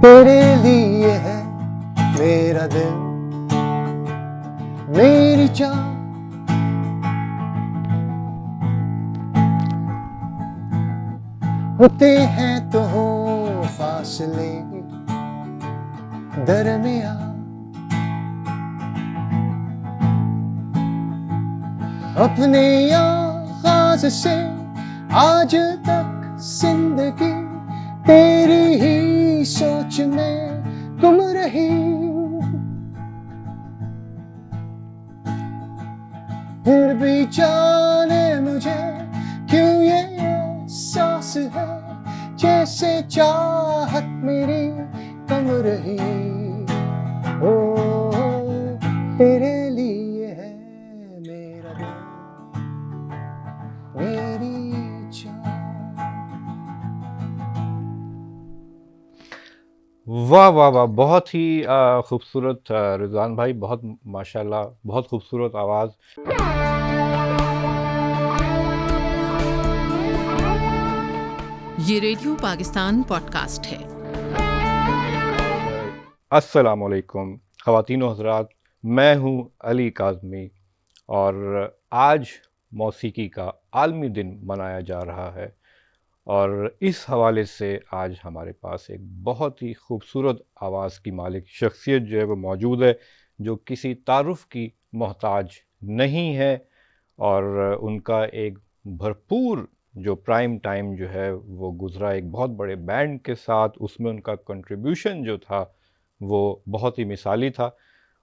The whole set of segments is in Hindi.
तेरे लिए है मेरा दिल, मेरी जान। होते हैं तो हो फासले दरमियां, अपने आगाज से आज तक जिंदगी तेरी ही सोच में गुम रही। फिर भी जाने मुझे क्यों ये एहसास है, जैसे चाहत मेरी कम रही। ओ तेरे लिए है मेरा दिल, मेरी जान। वाह वाह वाह, बहुत ही खूबसूरत रिजवान भाई, बहुत माशाल्लाह, बहुत खूबसूरत आवाज़। ये रेडियो पाकिस्तान पॉडकास्ट है। अस्सलाम वालेकुम ख़वातीन व हज़रात, मैं हूँ अली काज़मी और आज मौसीकी का आलमी दिन मनाया जा रहा है और इस हवाले से आज हमारे पास एक बहुत ही खूबसूरत आवाज़ की मालिक शख्सियत जो है वो मौजूद है, जो किसी तारुफ़ की मोहताज नहीं है और उनका एक भरपूर जो प्राइम टाइम जो है वो गुज़रा एक बहुत बड़े बैंड के साथ, उसमें उनका कंट्रीब्यूशन जो था वो बहुत ही मिसाली था।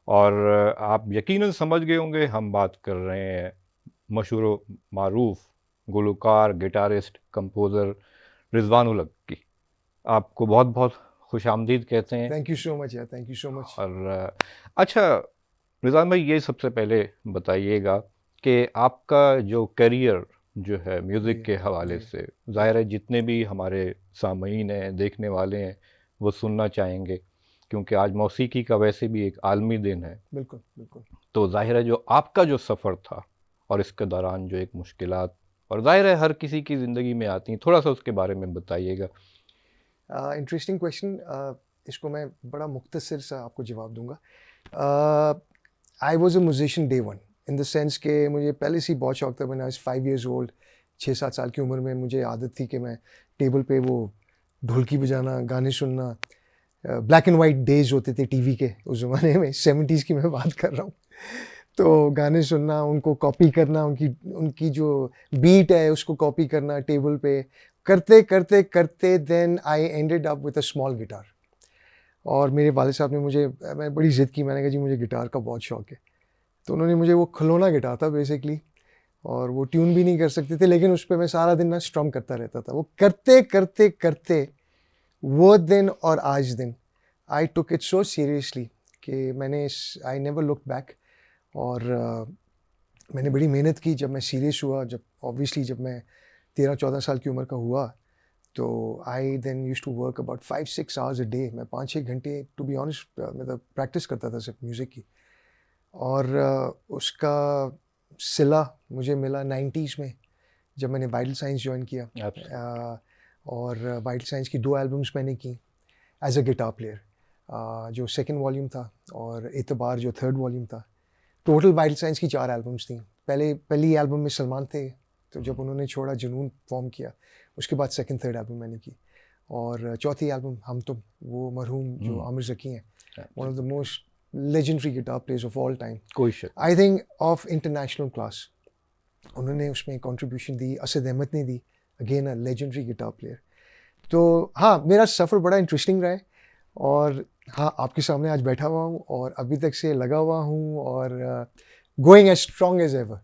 और आप यकीनन समझ गए होंगे हम बात कर रहे हैं मशहूर व मारूफ गुलकार, गिटारिस्ट, कंपोज़र रिज़वानुल हक की। आपको बहुत बहुत खुशामदीद कहते हैं। थैंक यू सो मच यार, थैंक यू सो मच। और अच्छा रिज़वान भाई, ये सबसे पहले बताइएगा कि आपका जो करियर जो है म्यूज़िक के हवाले से, ज़ाहिर है जितने भी हमारे सामईन हैं, देखने वाले हैं, वो सुनना चाहेंगे क्योंकि आज मौसीकी का वैसे भी एक आलमी दिन है। बिल्कुल बिल्कुल। तो ज़ाहिर है जो आपका जो सफ़र था और इसके दौरान जो एक मुश्किलात, और ज़ाहिर है हर किसी की ज़िंदगी में आती हैं, थोड़ा सा उसके बारे में बताइएगा। Interesting question. इसको मैं बड़ा मुख्तसर सा आपको जवाब दूंगा। I was a musician day one, in the sense के मुझे पहले से ही बहुत शौक था। मैंने आई 5 years ओल्ड, 6-7 साल की उम्र में मुझे आदत थी कि मैं टेबल पे वो ढोलकी बजाना, गाने सुनना। ब्लैक एंड वाइट डेज होते थे टीवी के उस ज़माने में, 70s की मैं बात कर रहा हूँ। तो गाने सुनना, उनको कॉपी करना, उनकी उनकी जो बीट है उसको कॉपी करना टेबल पे, करते करते करते then I ended up with a small guitar. और मेरे वाले साहब ने मुझे, मैं बड़ी ज़िद की, मैंने कहा जी मुझे गिटार का बहुत शौक है। तो उन्होंने मुझे, वो खिलौना गिटार था बेसिकली, और वो ट्यून भी नहीं कर सकते थे, लेकिन उस पे मैं सारा दिन ना स्ट्रम करता रहता था। वो करते करते करते वो दिन और आज दिन, आई टुक इट सो सीरियसली कि मैंने आई नेवर लुक बैक। और मैंने बड़ी मेहनत की। जब मैं सीरियस हुआ, जब ऑब्वियसली जब मैं 13-14 साल की उम्र का हुआ, तो I then used to work about 5-6 hours a day. मैं 5-6 घंटे टू बी ऑनेस्ट मतलब प्रैक्टिस करता था सिर्फ म्यूज़िक की। और उसका सिला मुझे मिला 90s में, जब मैंने वाइटल साइंस ज्वाइन किया। और वाइटल साइंस की 2 एल्बम्स मैंने की एज अ गिटार प्लेयर। जो सेकंड वॉल्यूम था और एतबार जो थर्ड वॉल्यूम था। टोटल वाइटल साइंस की 4 एल्बम्स थी। पहली एल्बम में सलमान थे, तो जब उन्होंने छोड़ा, जुनून फॉर्म किया, उसके बाद सेकंड थर्ड एल्बम मैंने की। और चौथी एल्बम हम तुम, वो मरहूम जो आमिर ज़की हैं, one of the most legendary guitar players of all time, कोई शक I think of international class, उन्होंने उसमें कंट्रीब्यूशन दी। असद अहमद ने दी, again a legendary guitar player. तो हाँ, मेरा सफ़र बड़ा इंटरेस्टिंग रहा है। और हाँ, आपके सामने आज बैठा हुआ हूँ और अभी तक से लगा हुआ हूँ, और going as strong as ever.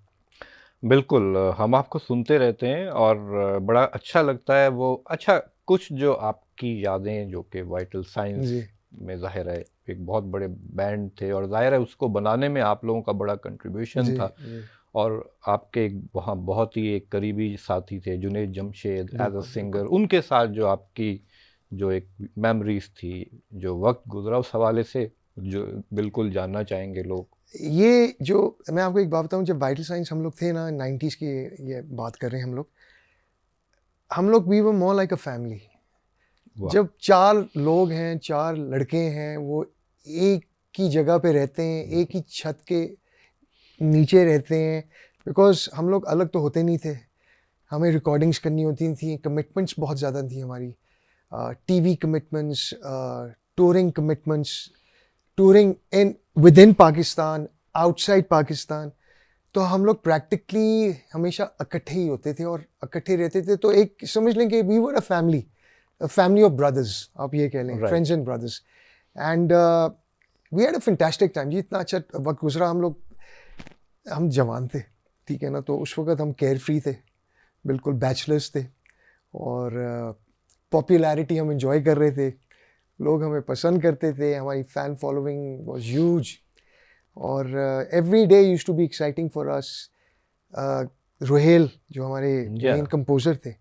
बिल्कुल, हम आपको सुनते रहते हैं और बड़ा अच्छा लगता है वो। अच्छा, कुछ जो आपकी यादें जो कि वाइटल साइंस जी में ज़ाहिर है एक बहुत बड़े बैंड थे और ज़ाहिर है उसको बनाने में आप लोगों का बड़ा कंट्रीब्यूशन जी था। जी। और आपके एक वहाँ बहुत ही एक करीबी साथी थे जुनैद जमशेद एज अ बिल्कुल सिंगर, बिल्कुल। उनके साथ जो आपकी जो एक मेमोरीज थी, जो वक्त गुजरा, उस हवाले से जो बिल्कुल जानना चाहेंगे लोग। ये जो, मैं आपको एक बात बताऊँ, जब वाइटल साइंस हम लोग थे ना, 90s की ये बात कर रहे हैं हम लोग we were more like a family. वाह। जब 4 लोग हैं, 4 लड़के हैं, वो एक ही जगह पे रहते हैं, एक ही छत के नीचे रहते हैं, बिकॉज़ हम लोग अलग तो होते नहीं थे। हमें रिकॉर्डिंग्स करनी होती थी, कमिटमेंट्स बहुत ज़्यादा थी हमारी। TV commitments, touring commitments, touring in within Pakistan, outside Pakistan. तो हम लोग प्रैक्टिकली हमेशा इकट्ठे ही होते थे और इकट्ठे रहते थे। तो एक समझ लें कि we were a family of brothers, आप ये कह लें, Right. Friends and brothers. And we had a fantastic time जी। इतना अच्छा वक्त गुजरा। हम जवान थे, ठीक है ना, तो उस वक्त हम केयर फ्री थे, बिल्कुल बैचलर्स थे, और पॉपुलैरिटी हम इंजॉय कर रहे थे, लोग हमें पसंद करते थे, हमारी फ़ैन फॉलोइंग वाज ह्यूज, और every day used to be exciting for us. Ruhail जो हमारे Yeah. मेन कंपोज़र थे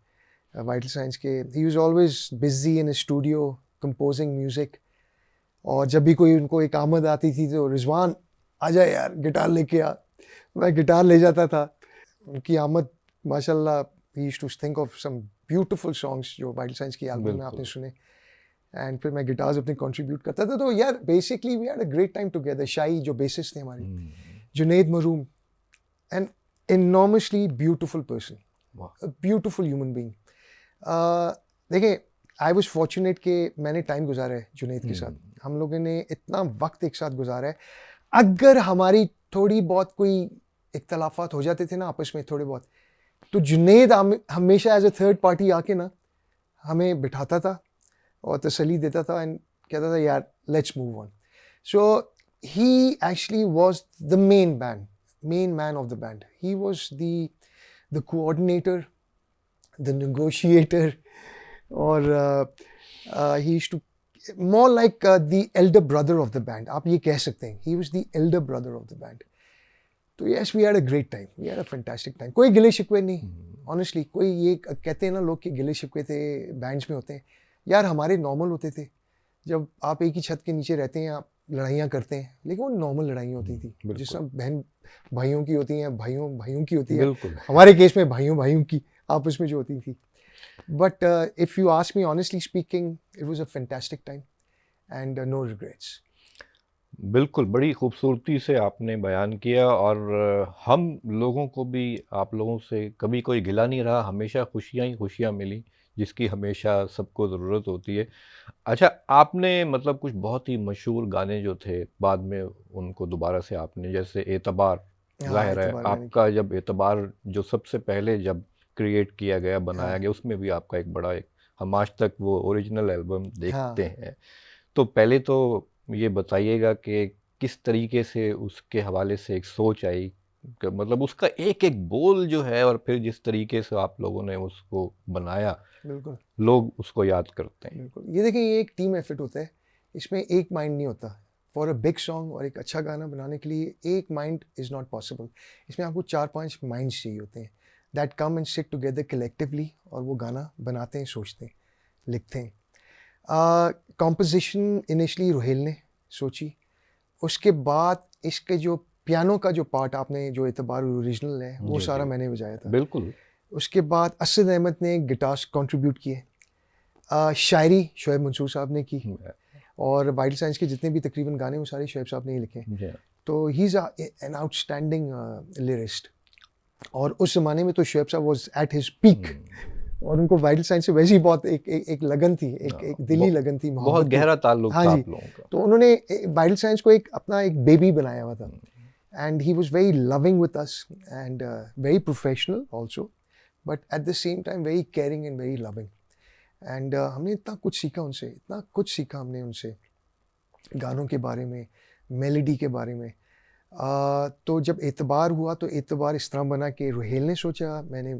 वाइटल साइंस के, he was always busy in studio composing music. और जब भी कोई उनको एक आमद आती थी तो रिजवान आ जा यार, गिटार लेके आ। मैं गिटार ले जाता था। उनकी आमद माशाल्लाह, he used to think of some beautiful songs जो वाइटल साइंस की एल्बम में बिल्कुल। आपने सुने, एंड फिर मैं गिटार्स अपने कंट्रीब्यूट करता था। तो यार basically we had a great time together. Shahi जो बेसिस थे हमारे, जुनैद मरूम, एन enormously beautiful person, वाह। a beautiful human being. देखिए, आई वॉज फॉर्चुनेट कि मैंने टाइम गुजारा है जुनैद के साथ। हम लोगों ने इतना वक्त एक साथ गुजारा है। अगर हमारी थोड़ी बहुत कोई इख्तलाफात हो जाते थे ना आपस में थोड़े बहुत, तो जुनैद हमेशा एज अ थर्ड पार्टी आके ना हमें बिठाता था और तसल्ली देता था एंड कहता था यार let's move on. So he actually was the main man of the band. He was the coordinator, the negotiator, or he used to more like the elder brother of the band. आप ये कह सकते हैं, he was the elder brother of the band. तो yes, we had a great time. We had a fantastic time. कोई गिले शिकवे नहीं, honestly। कोई ये कहते हैं ना लोग कि गिले शिकवे थे बैंड्स में होते हैं, यार हमारे नॉर्मल होते थे। जब आप एक ही छत के नीचे रहते हैं, आप लड़ाइयाँ करते हैं, लेकिन वो नॉर्मल लड़ाइयाँ होती थी, बिल्कुल। जिस तरह बहन भाइयों की होती हैं, भाइयों की होती है। बिल्कुल। हमारे केस में भाइयों की आपस में जो होती थी। But if you ask me honestly speaking, it was a fantastic time and no regrets. बिल्कुल, बड़ी खूबसूरती से आपने बयान किया, और हम लोगों को भी आप लोगों से कभी कोई गिला नहीं रहा, हमेशा खुशियाँ ही खुशियाँ मिली, जिसकी हमेशा सबको ज़रूरत होती है। अच्छा, आपने मतलब कुछ बहुत ही मशहूर गाने जो थे, बाद में उनको दोबारा से आपने, जैसे एतबार, हाँ, ज़ाहिर है एतबार मैंने आपका जब एतबार जो सबसे पहले जब क्रिएट किया गया, बनाया हाँ, गया, उसमें भी आपका एक बड़ा एक, हम आज तक वो ओरिजिनल एल्बम देखते हाँ। हैं। तो पहले तो ये बताइएगा कि किस तरीके से उसके हवाले से एक सोच आई, मतलब उसका एक एक बोल जो है, और फिर जिस तरीके से आप लोगों ने उसको बनाया, बिल्कुल, लोग उसको याद करते हैं। बिल्कुल। ये देखिए, ये एक टीम एफर्ट होता है, इसमें एक माइंड नहीं होता। फॉर अ बिग सॉन्ग और एक अच्छा गाना बनाने के लिए एक माइंड इज़ नॉट पॉसिबल। इसमें आपको 4-5 माइंड्स चाहिए होते हैं, that come and sit together collectively, और वो गाना बनाते हैं, सोचते हैं, लिखते हैं। कॉम्पोजिशन इनिशियली रुहेल ने सोची, उसके बाद इसके जो पियानो का जो पार्ट आपने जो एतबार ओरिजिनल है वो जी, सारा जी। मैंने बजाया था। बिल्कुल। उसके बाद असद अहमद ने गिटार्स कंट्रीब्यूट किए, शायरी शोएब मंसूर साहब ने की, और वाइटल साइंस के जितने भी तकरीबन गाने वो सारे शोएब साहब ने ही लिखे। जी। तो he is an outstanding lyrist, और उस ज़माने में तो शोएब साहब वाज एट हिज पीक, और उनको वाइटल साइंस से वैसे ही बहुत एक लगन थी, एक दिली लगन थी, बहुत मोहब्बत थी। गहरा ताल्लुक हाँ था जी। आप लोगों का। तो उन्होंने वाइटल साइंस को एक अपना एक बेबी बनाया हुआ था, and he was very loving with us and very professional also, but at the same time very caring and very loving. And हमने इतना कुछ सीखा उनसे, इतना कुछ सीखा हमने उनसे, गानों के बारे में, मेलोडी के बारे में। तो जब एतबार हुआ तो एतबार इस तरह बना कि रुहेल ने सोचा, मैंने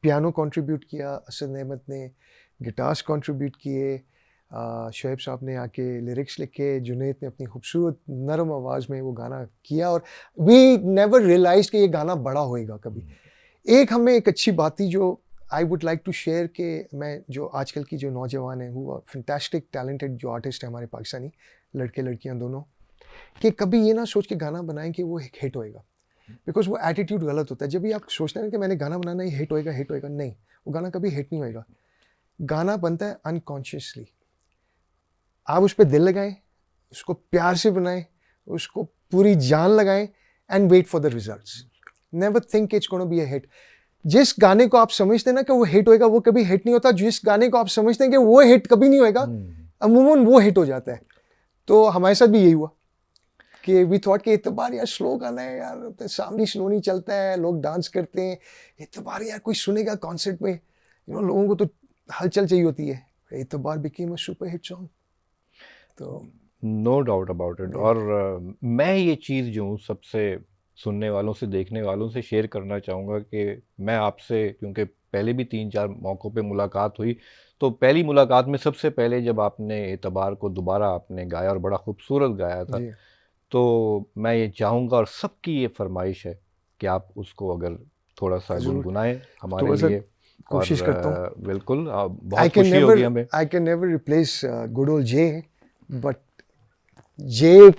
पियानो कंट्रीब्यूट किया, असद अहमद ने गिटार्स कंट्रीब्यूट किए, शोएब साहब ने आके लिरिक्स लिखे, जुनैद ने अपनी खूबसूरत नरम आवाज़ में वो गाना किया, और वी नेवर रियलाइज कि ये गाना बड़ा होएगा कभी। एक हमें एक अच्छी बात थी जो I would like to share, कि मैं जो आजकल की जो नौजवान हैं, वो फैंटास्टिक टैलेंटेड जो आर्टिस्ट हैं हमारे पाकिस्तानी, लड़के लड़कियां दोनों, कि कभी ये ना सोच के गाना बनाएं कि वो एक हिट होएगा, बिकॉज वो एटीट्यूड गलत होता है। जब भी आप सोचते हैं कि मैंने गाना बनाना है हिट होएगा, नहीं, वो गाना कभी हिट नहीं होएगा। गाना बनता है अनकॉन्शियसली, आप उस पर दिल लगाएं, उसको प्यार से बनाएं, उसको पूरी जान लगाएं and wait for the results. Never think it's gonna be a hit. जिस गाने को आप समझते हैं ना कि वो हिट होएगा, वो कभी हिट नहीं होता. जिस गाने को आप समझते हैं कि वो हिट कभी नहीं होएगा, अमूमन वो हिट हो जाता है. तो हमारे साथ भी यही हुआ कि वी थॉट कि इतबार यार स्लो गाना है यार, तो सामने स्लो नहीं चलता है, लोग डांस करते हैं. इतबार यार कोई सुनेगा कॉन्सर्ट में, लोगों को तो हलचल चाहिए होती है. Aitebaar became a super hit song. तो नो डाउट अबाउट इट. और मैं ये चीज़ जो हूँ सबसे सुनने वालों से, देखने वालों से शेयर करना चाहूँगा कि मैं आपसे, क्योंकि पहले भी 3-4 मौक़ों पे मुलाकात हुई, तो पहली मुलाकात में सबसे पहले जब आपने एतबार को दोबारा आपने गाया और बड़ा खूबसूरत गाया था, जी, तो मैं ये चाहूँगा और सबकी ये फरमाइश है कि आप उसको अगर थोड़ा-सा ज़रूर. गुनगुनाएँ हमारे थोड़ा सा लिए. और कोशिश करता हूँ. बिल्कुल, बहुत खुशी होगी हमें. I can never replace good old J, but J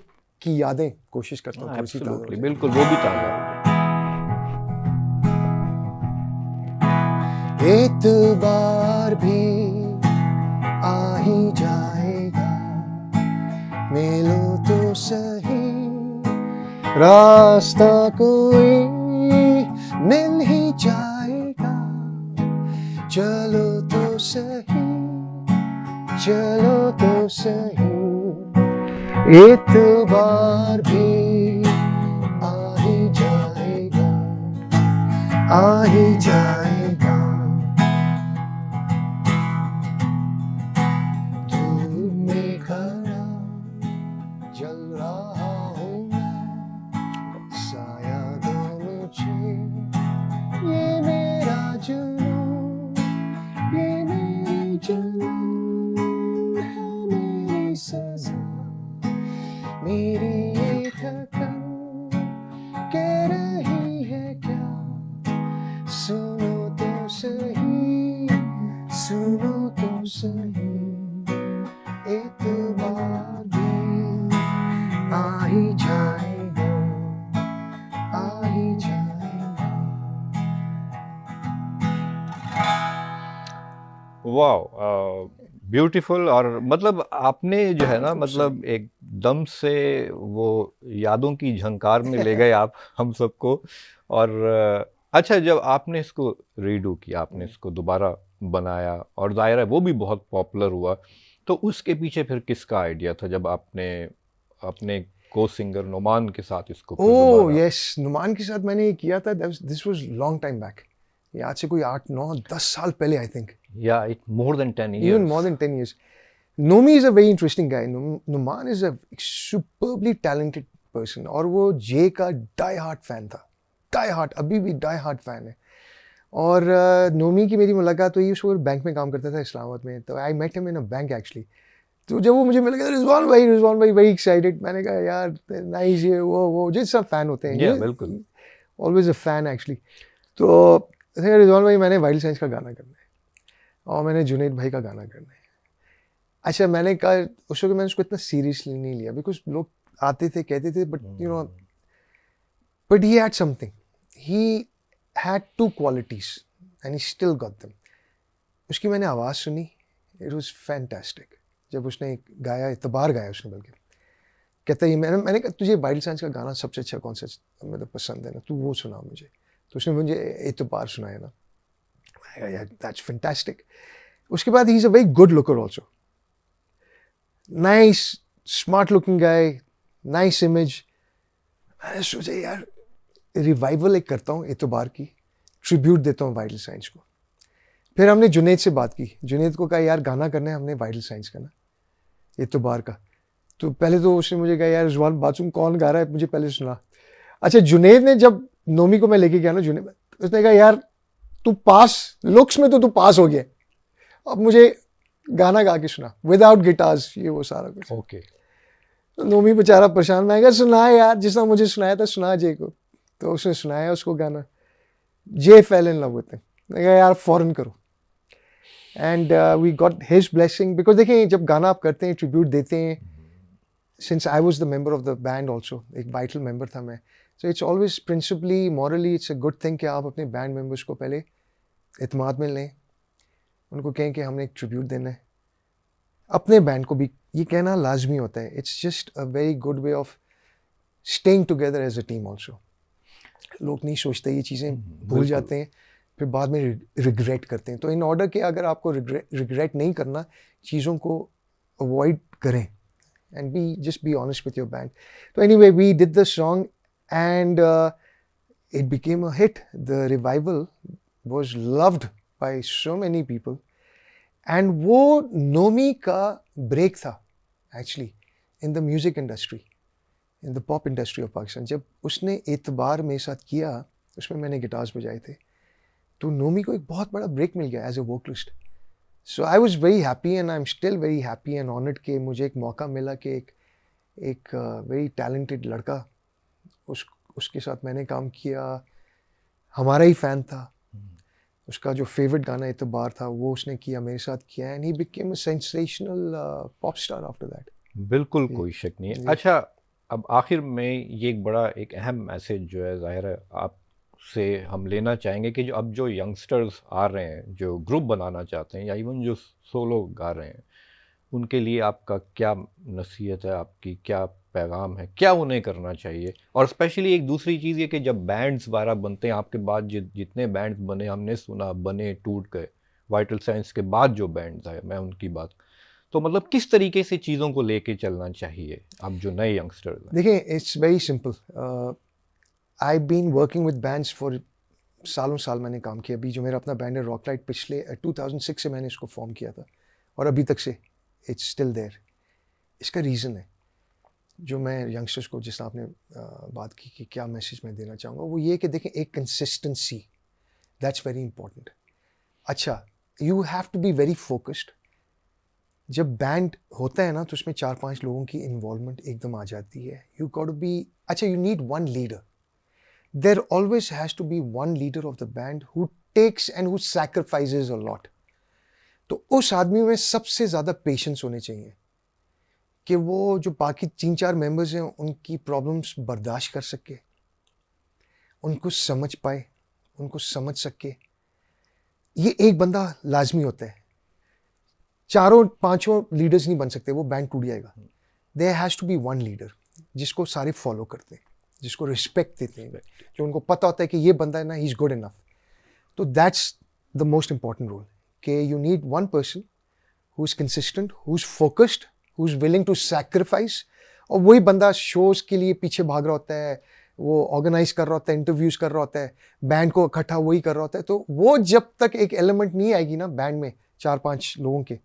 की यादें कोशिश करता हूँ थोड़ी सी ताज़ा हो एब्सोल्युटली, जाए. बिल्कुल, वो भी ताज़ा हो जाए. एतबार भी आ ही जाएगा, मिलो तो सही, रास्ता कोई मिल ही जाएगा. चलो तो सही, चलो तो सही, एतबार भी आ ही जाएगा, आ ही जाएगा. धूप में खड़ा जल रहा हूँ मैं, साया दो मुझे, ये मेरा जुनून, ये मेरी जुनून है, मेरी सजा, मेरी ये थकन कह रही है क्या. सुनो तो सही, सुनो तो सही, एतबार भी आ ही जाएगा, आ ही जाएगा. Wow, beautiful. और मतलब आपने जो है ना, मतलब एकदम से वो यादों की झंकार में ले गए आप हम सबको. और अच्छा, जब आपने इसको रीडू किया, आपने इसको दोबारा बनाया और ज़ाहिर है वो भी बहुत पॉपुलर हुआ, तो उसके पीछे फिर किसका आइडिया था जब आपने अपने को सिंगर नुमान के साथ इसको फिर ओह दोबारा? यस, नुमान के साथ मैंने ये किया था. This was long time back. ये आज से कोई 8-9-10 साल पहले, आई थिंक. या it more than 10 Even years. more than 10 years. Nomi is a very interesting guy. Numan is a superbly talented person. और वो जे का डाई हार्ट फैन था. डाई हार्ट, अभी भी डाई हार्ट फैन है. और नोमी की मेरी मुलाकात हुई, उसको बैंक में काम करता था इस्लामाबाद में. तो I met him in a bank actually. तो जब वो मुझे मिल गया, रिजवान भाई वेरी एक्साइटेड. मैंने कहा यार नाइस, ये वो जिस सब फैन होते हैं, Yeah, बिल्कुल. Always a fan actually. तो रिजवान भाई, मैंने वाइल्ड साइंस का गाना करना है और मैंने जुनैद भाई का गाना करना है. अच्छा, मैंने कहा उस वक्त मैंने उसको इतना सीरियसली नहीं लिया, बिकॉज लोग आते थे कहते थे, but you know, but he had something, he had 2 qualities and he still got them. उसकी मैंने आवाज़ सुनी, इट वाज फैंटास्टिक. जब उसने गाया, इतबार गाया उसने, बल्कि कहता ही मैंने कहा तुझे वाइल्ड साइंस का गाना सबसे अच्छा कौन सा मतलब पसंद है ना, तू वो सुना मुझे. तो उसने मुझे इतबार सुनाया ना. That's fantastic. उसके बाद he is a very good looker also. Nice smart looking guy, nice image. मैंने सोचा यार रिवाइवल एक करता हूँ एतबार की, ट्रिब्यूट देता हूँ वाइटल साइंस को. फिर हमने जुनैद से बात की. जुनैद को कहा यार गाना करना है हमने वाइटल साइंस का ना, एतबार का. तो पहले तो उसने मुझे कहा यार रिजवान बाथरूम कौन गा रहा है, मुझे पहले सुना. अच्छा, जुनैद ने जब नोमी को मैं लेके गया ना, जुनैद उसने कहा यार तू पास, लुक्स में तो तू पास हो गया, अब मुझे गाना गा के सुना विदाउट गिटार्स, ये वो सारा कुछ. ओके. तो नोमी बेचारा परेशान. मैं कहा सुना यार, जिसने मुझे सुनाया था सुना जे को. तो उसने सुनाया उसको गाना. J fell in love with him. मैं कहा यार फॉरन करो. And we got his blessing. Because देखिए, जब गाना आप करते हैं, ट्रिब्यूट देते हैं, since I was the member of the band also, एक वाइटल मेंबर था मैं. So it's always principally morally it's a good thing कि आप अपने बैंड मेंबर्स को पहले इत्मीनान में लें, उनको कहें कि हमने एक ट्रिब्यूट देना है. अपने बैंड को भी ये कहना लाजमी होता है. It's just a very good way of staying together as a team also. लोग नहीं सोचते, ये चीज़ें भूल बिल्कुल। जाते हैं, फिर बाद में रिग्रेट करते हैं. तो इन ऑर्डर के अगर आपको रिग्रेट नहीं करना, चीज़ों को अवॉइड करें and just be honest with your band. So anyway, we did the song and it became a hit. The revival was loved by so many people. And वो नोमी का break था actually in the music industry, in the pop industry of Pakistan. जब उसने एतबार मेरे साथ किया, उसमें मैंने गिटार्स बजाए थे, तो नोमी को एक बहुत बड़ा ब्रेक मिल गया as a vocalist. So I was very happy and I am still very happy and honoured कि मुझे एक मौका मिला कि एक वेरी टैलेंटेड लड़का, उसके साथ मैंने काम किया, हमारा ही फ़ैन था. उसका जो फेवरेट गाना एतबार था वो उसने किया, मेरे साथ किया, and he became a sensational pop star after that. बिल्कुल जी, कोई शक नहीं है. जी. अच्छा, अब आखिर में ये एक बड़ा एक अहम मैसेज जो है ज़ाहिर है आपसे हम लेना चाहेंगे कि जो अब जो यंगस्टर्स आ रहे हैं, जो ग्रुप बनाना चाहते हैं या इवन जो सोलो गा रहे हैं, उनके लिए आपका क्या नसीहत है, आपकी क्या पैगाम है, क्या उन्हें करना चाहिए? और स्पेशली एक दूसरी चीज़ ये कि जब बैंड्स वगैरह बनते हैं, आपके बाद जितने बैंड्स बने, हमने सुना बने टूट गए, वाइटल साइंस के बाद जो बैंड्स आए, मैं उनकी बात, तो मतलब किस तरीके से चीज़ों को लेके चलना चाहिए अब जो नए यंगस्टर्स हैं? देखिए, it's very simple. I been working with bands for सालों साल मैंने काम किया. अभी जो मेरा अपना बैंड है रॉकलाइट, पिछले 2006 से मैंने इसको फॉर्म किया था और अभी तक से इट्स स्टिल देयर. इसका रीज़न है जो मैं यंगस्टर्स को, जिस आपने बात की कि क्या मैसेज मैं देना चाहूँगा, वो ये कि देखें, एक कंसिस्टेंसी, दैट्स वेरी इंपॉर्टेंट. अच्छा, you have to be very focused. जब बैंड होता है ना तो उसमें 4-5 लोगों की इन्वॉल्वमेंट एकदम आ जाती है. यू गॉट टू बी, अच्छा, you need one leader. There always has to be one leader of the band who takes and who sacrifices a lot. तो उस आदमी में सबसे ज़्यादा पेशेंस होने चाहिए कि वो जो बाकी 3-4 मेंबर्स हैं उनकी प्रॉब्लम्स बर्दाश्त कर सके, उनको समझ पाए, उनको समझ सके. ये एक बंदा लाजमी होता है. 4-5 लीडर्स नहीं बन सकते, वो बैंड टूट जाएगा. There has to be one leader जिसको सारे फॉलो करते हैं, जिसको रिस्पेक्ट देते हैं, जो उनको पता होता है कि ये बंदा है ना, ही इज़ गुड इनफ. तो that's the most important role, कि you need one person who is consistent, who is focused, who is willing to sacrifice. और वही बंदा शोज़ के लिए पीछे भाग रहा होता है, वो ऑर्गेनाइज कर रहा होता है, इंटरव्यूज़ कर रहा होता है, बैंड को इकट्ठा वही कर रहा होता है. तो वो जब तक एक एलिमेंट नहीं आएगी ना बैंड में 4-5 लोगों के,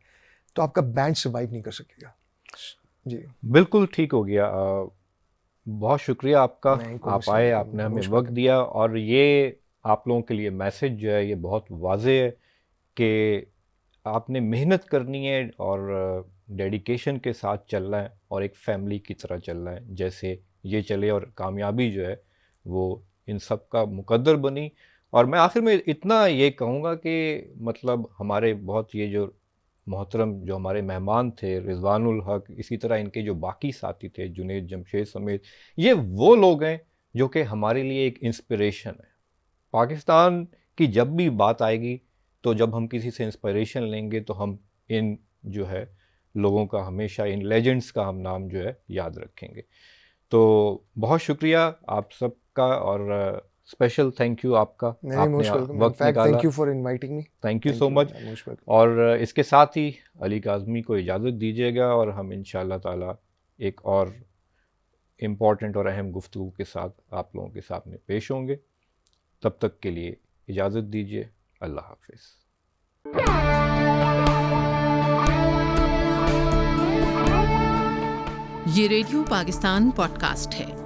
तो आपका बैंड सर्वाइव नहीं कर सकेगा. जी, बिल्कुल ठीक हो गया. बहुत शुक्रिया आपका, नहीं, कोई आप मसला आए, नहीं, आपने हमें most वक्त welcome. दिया, और ये आप लोगों के लिए मैसेज जो है ये बहुत वाज़ेह है कि आपने मेहनत करनी है और डेडिकेशन के साथ चलना है और एक फैमिली की तरह चलना है, जैसे ये चले, और कामयाबी जो है वो इन सब का मुकद्दर बनी. और मैं आखिर में इतना ये कहूँगा कि मतलब हमारे बहुत ये जो मोहतरम जो हमारे मेहमान थे, रिजवानुल हक, इसी तरह इनके जो बाकी साथी थे, जुनेद जमशेद समेत, ये वो लोग हैं जो कि हमारे लिए एक इंस्पिरेशन है. पाकिस्तान की जब भी बात आएगी, तो जब हम किसी से इंस्पिरेशन लेंगे तो हम इन जो है लोगों का, हमेशा इन लेजेंड्स का हम नाम जो है याद रखेंगे. तो बहुत शुक्रिया आप सबका, और स्पेशल थैंक यू आपका, नहीं, आपने मोस्ट वेलकम. इन वक्त फैक्ट, निकाला. Thank you for inviting me. Thank you so much. Most welcome. और इसके साथ ही अली काज़मी को इजाज़त दीजिएगा, और हम इंशाअल्लाह ताला एक और इम्पॉर्टेंट और अहम गुफ्तगू के साथ आप लोगों के सामने पेश होंगे. तब तक के लिए इजाज़त दीजिए. अल्लाह हाफिज़. ये रेडियो पाकिस्तान पॉडकास्ट है.